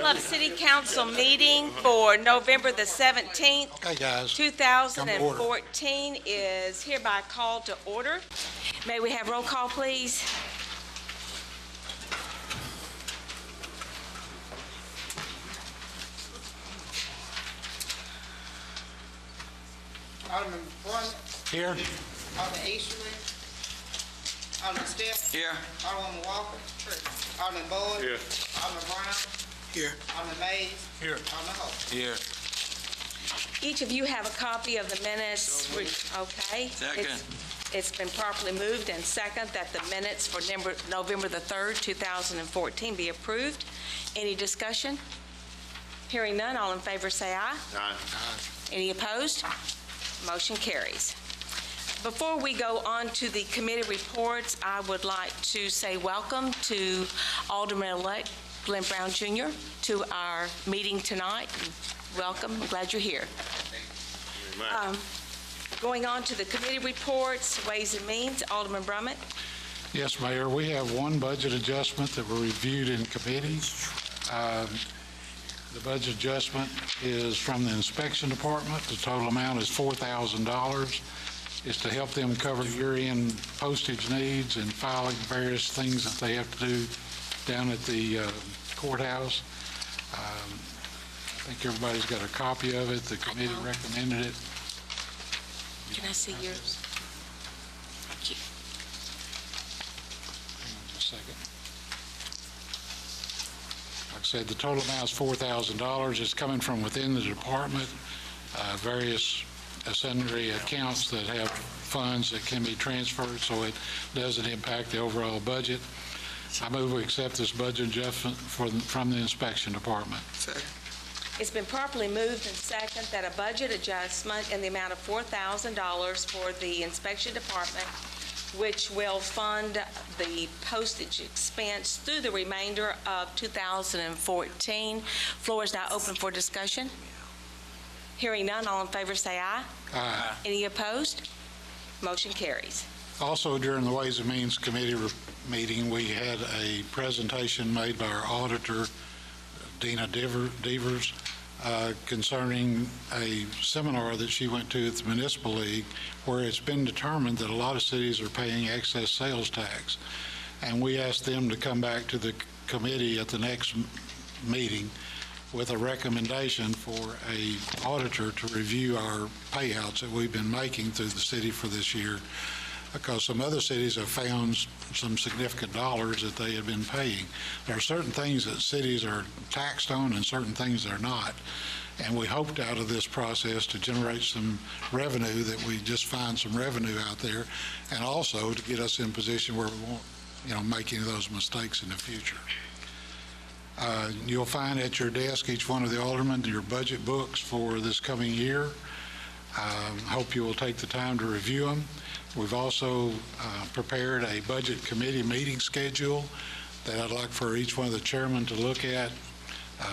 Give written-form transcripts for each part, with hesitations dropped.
Bluff City Council meeting for November the 17th, Okay, guys. 2014 is hereby called to order. May we have roll call, please? Alderman Brunt, Here. Alderman Easterly, Alderman Stiff, Here. Alderman Walker, Alderman Boyd, Here. Alderman Brown, Here. Alderman Mays, Here. Alderman Holt. Here. Each of you have a copy of the minutes. Okay. Second. It's been properly moved and second that the minutes for November the 3rd, 2014 be approved. Any discussion? Hearing none, all in favor say aye. Aye. Any opposed? Motion carries. Before we go on to the committee reports, I would like to say welcome to Alderman-elect Glenn Brown Jr. to our meeting tonight. Welcome. I'm glad you're here. Going on to the committee reports, Ways and Means, Alderman Brummett. Yes, Mayor, we have one budget adjustment that were reviewed in committee. The budget adjustment is from the inspection department. The total amount is $4,000. It's to help them cover year-end postage needs and filing various things that they have to do down at the courthouse. I think everybody's got a copy of it. The committee recommended it. Can I see yours? Thank you. Hang on just a second. Like I said, the total amount is $4,000. It's coming from within the department, various sundry accounts that have funds that can be transferred, so it doesn't impact the overall budget. I move we accept this budget adjustment from the inspection department. Second. It's been properly moved and second that a budget adjustment in the amount of $4,000 for the inspection department, which will fund the postage expense through the remainder of 2014. Floor is now open for discussion. Hearing none, all in favor say aye. Aye. Any opposed? Motion carries. Also, during the Ways and Means Committee meeting, we had a presentation made by our auditor, Dina Devers, concerning a seminar that she went to at the Municipal League, where it's been determined that a lot of cities are paying excess sales tax. And we asked them to come back to the committee at the next meeting with a recommendation for an auditor to review our payouts that we've been making through the city for this year, because some other cities have found some significant dollars that they have been paying. There are certain things that cities are taxed on and certain things they're not. And we hoped out of this process to generate some revenue, that we just find some revenue out there, and also to get us in position where we won't, make any of those mistakes in the future. You'll find at your desk, each one of the aldermen, your budget books for this coming year. Hope you will take the time to review them. We've also prepared a budget committee meeting schedule that I'd like for each one of the chairmen to look at.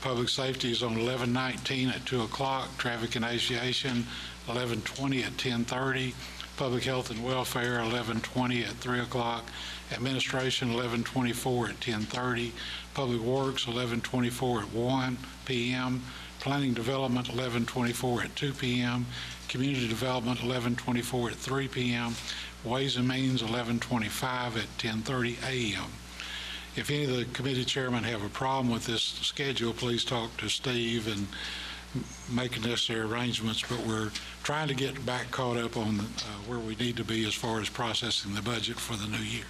Public safety is on 11/19 at 2 o'clock. Traffic and aviation, 11/20 at 10:30. Public health and welfare, 11/20 at 3 o'clock. Administration, 11/24 at 10:30. Public works, 11/24 at 1 p.m. Planning development, 11/24 at 2 p.m. Community development, 11/24 at 3 p.m. Ways and Means, 11/25 at 10:30 a.m. If any of the committee chairmen have a problem with this schedule, please talk to Steve and make the necessary arrangements, but we're trying to get back caught up on where we need to be as far as processing the budget for the new year.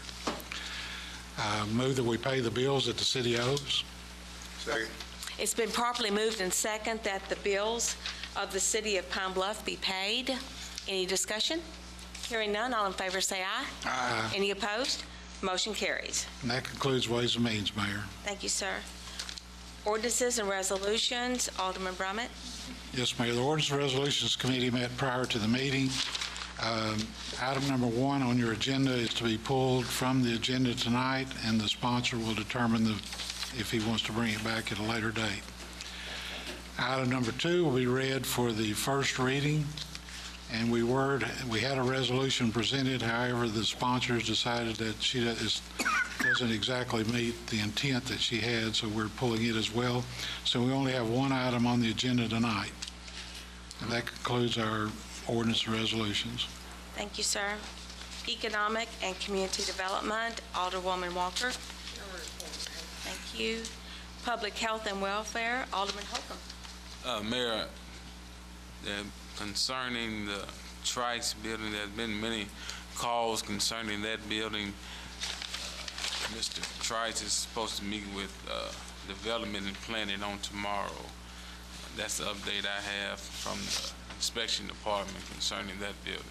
Move that we pay the bills that the city owes. Second. It's been properly moved and second that the bills of the city of Pine Bluff be paid. Any discussion? Hearing none, all in favor say aye. Aye. Any opposed? Motion carries. And that concludes Ways and Means, Mayor. Thank you, sir. Ordinances and resolutions, Alderman Brummett. Yes, Mayor. The Ordinance and Resolutions Committee met prior to the meeting. Item number 1 on your agenda is to be pulled from the agenda tonight, and the sponsor will determine if he wants to bring it back at a later date. Item number 2 will be read for the first reading, and we had a resolution presented. However, the sponsors decided that she is doesn't exactly meet the intent that she had, so we're pulling it as well. So we only have one item on the agenda tonight. And that concludes our ordinance and resolutions. Thank you, sir. Economic and Community Development, Alderwoman Walker. Thank you. Public Health and Welfare, Alderman Holcomb. Mayor, concerning the Trice building, there's been many calls concerning that building. Mr. Trice is supposed to meet with Development and Planning on tomorrow. That's the update I have from the inspection department concerning that building.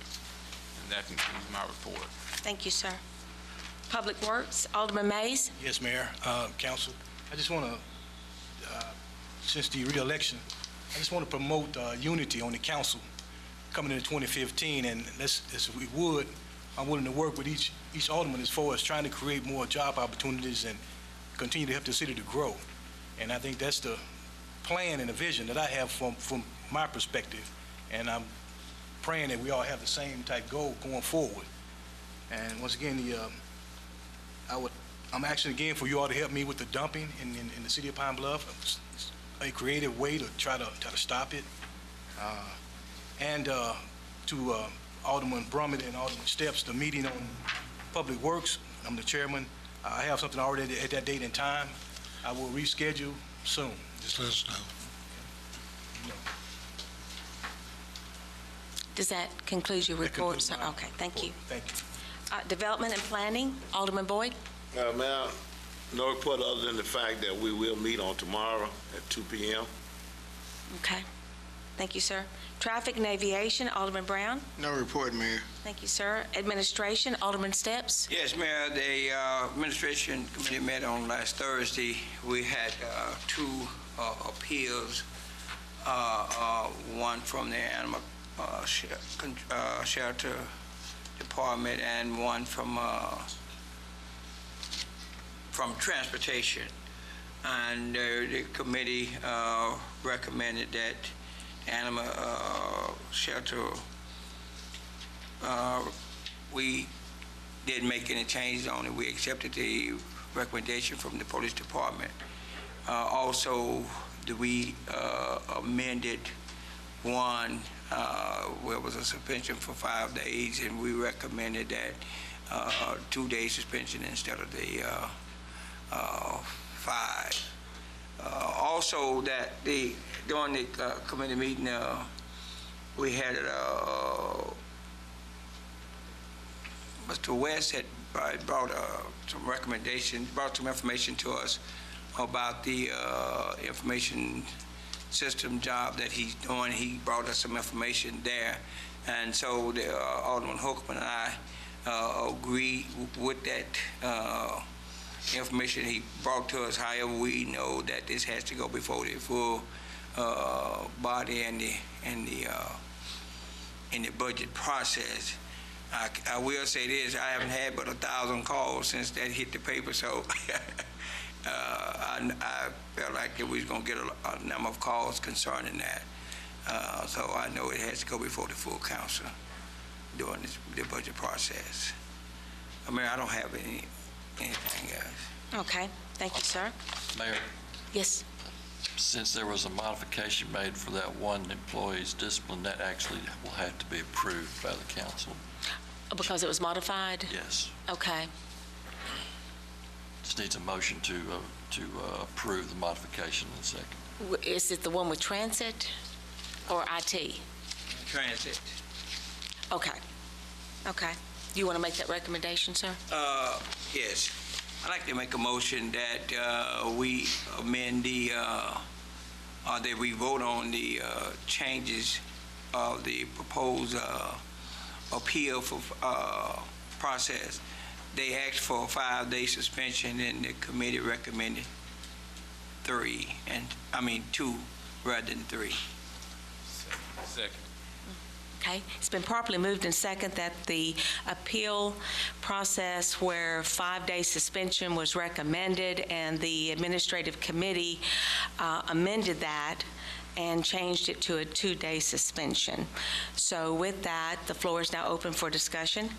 And that concludes my report. Thank you, sir. Public Works, Alderman Mays. Yes, Mayor, Council. I just want to, since the re-election, I just want to promote unity on the council coming into 2015, and as we would, I'm willing to work with each alderman as far as trying to create more job opportunities and continue to help the city to grow. And I think that's the plan and the vision that I have from my perspective, and I'm praying that we all have the same type goal going forward. And once again, I'm asking again for you all to help me with the dumping in the city of Pine Bluff, a creative way to try to stop it. And to Alderman Brummett and Alderman Steps, the meeting on Public Works, I'm the chairman. I have something already at that date and time. I will reschedule soon. Just let us know. Does that conclude your report, sir? Okay, thank you. Thank you. Development and Planning, Alderman Boyd. Ma'am, no report other than the fact that we will meet on tomorrow at 2 p.m. Okay, thank you, sir. Traffic and Aviation, Alderman Brown. No report, Mayor. Thank you, sir. Administration, Alderman Steps. Yes, Mayor, the administration committee met on last Thursday. We had two appeals, one from the Animal Shelter Department and one from Transportation. And the committee recommended that Animal Shelter, we didn't make any changes on it. We accepted the recommendation from the police department. Also, we amended one where it was a suspension for 5 days, and we recommended that 2-day suspension instead of the 5. Also, that during the committee meeting, we had Mr. West had brought some recommendations, brought some information to us about the information system job that he's doing. He brought us some information there, and so the Alderman Holcomb and I agree with that information he brought to us. However, we know that this has to go before the full body and the budget process. I will say this: I haven't had but 1,000 calls since that hit the paper, so I felt like that we was going to get a number of calls concerning that. So I know it has to go before the full council during the budget process. I mean, I don't have anything else. Okay, thank you, sir. Mayor, Yes. since there was a modification made for that one employee's discipline, that actually will have to be approved by the council. Because it was modified? Yes. Okay. Just needs a motion to approve the modification in a second. Is it the one with transit or IT? Transit. Okay. Okay. Do you want to make that recommendation, sir? Yes. I'd like to make a motion that we amend that we vote on the changes of the proposed appeal for process. They asked for a 5-day suspension, and the committee recommended 2 rather than 3. Second. Okay. It's been properly moved and second that the appeal process where 5-day suspension was recommended, and the administrative committee amended that and changed it to a 2-day suspension. So with that, the floor is now open for discussion.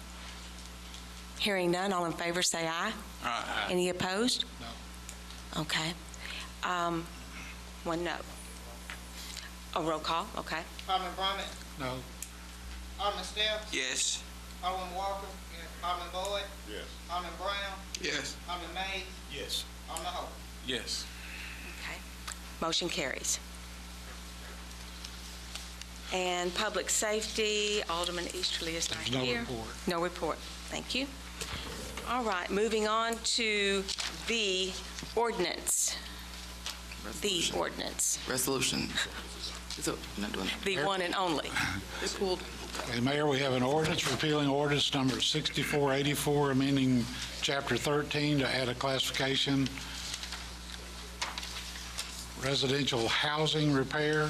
Hearing none, all in favor say aye. Aye. Any opposed? No. Okay. One no. A roll call, okay. Alderman Brummett, No. Alderman Steph, Yes. Alderman Walker, Alderman Boyd, Yes. Alderman Brown, Yes. Alderman Mays, Yes. Alderman Hope. Yes. Okay. Motion carries. And Public Safety, Alderman Easterly is not There's no here. report. No report. Thank you. All right, moving on to the ordinance. The ordinance, Resolution. So, not doing it. the one and only. They pulled. Okay, Mayor, we have an ordinance repealing ordinance number 6484, amending Chapter 13 to add a classification, residential housing repair.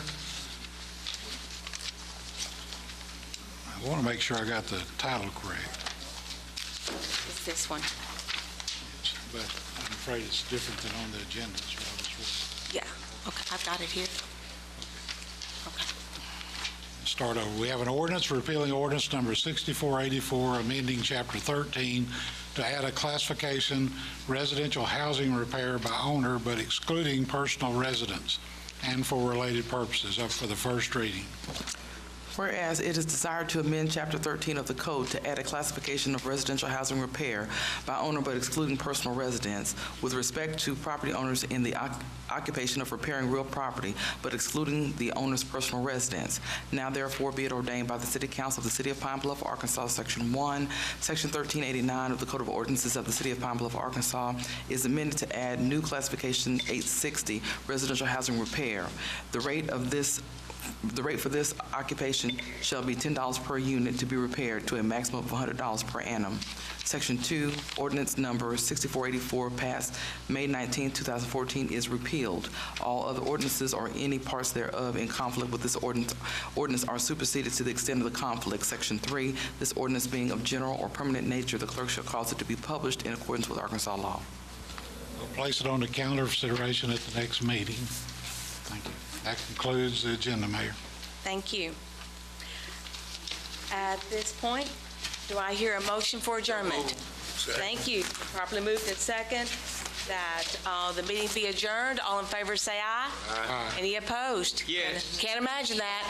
I want to make sure I got the title correct, It's this one. but I'm afraid it's different than on the agenda. So I was worried. Yeah, okay, I've got it here. Okay. Start over. We have an ordinance repealing ordinance number 6484, amending Chapter 13 to add a classification, residential housing repair by owner, but excluding personal residence, and for related purposes, up for the first reading. Whereas it is desired to amend Chapter 13 of the Code to add a classification of residential housing repair by owner but excluding personal residence with respect to property owners in the occupation of repairing real property but excluding the owner's personal residence. Now therefore be it ordained by the City Council of the City of Pine Bluff, Arkansas, Section 1, Section 1389 of the Code of Ordinances of the City of Pine Bluff, Arkansas is amended to add new classification 860, residential housing repair. The rate for this occupation shall be $10 per unit to be repaired to a maximum of $100 per annum. Section 2, ordinance number 6484 passed May 19, 2014 is repealed. All other ordinances or any parts thereof in conflict with this ordinance are superseded to the extent of the conflict. Section 3, this ordinance being of general or permanent nature, the clerk shall cause it to be published in accordance with Arkansas law. We'll place it on the calendar for consideration at the next meeting. Thank you. That concludes the agenda, Mayor. Thank you. At this point, do I hear a motion for adjournment? Thank you. Properly moved and second that the meeting be adjourned. All in favor say aye. Aye. Any opposed? Yes. Can't imagine that.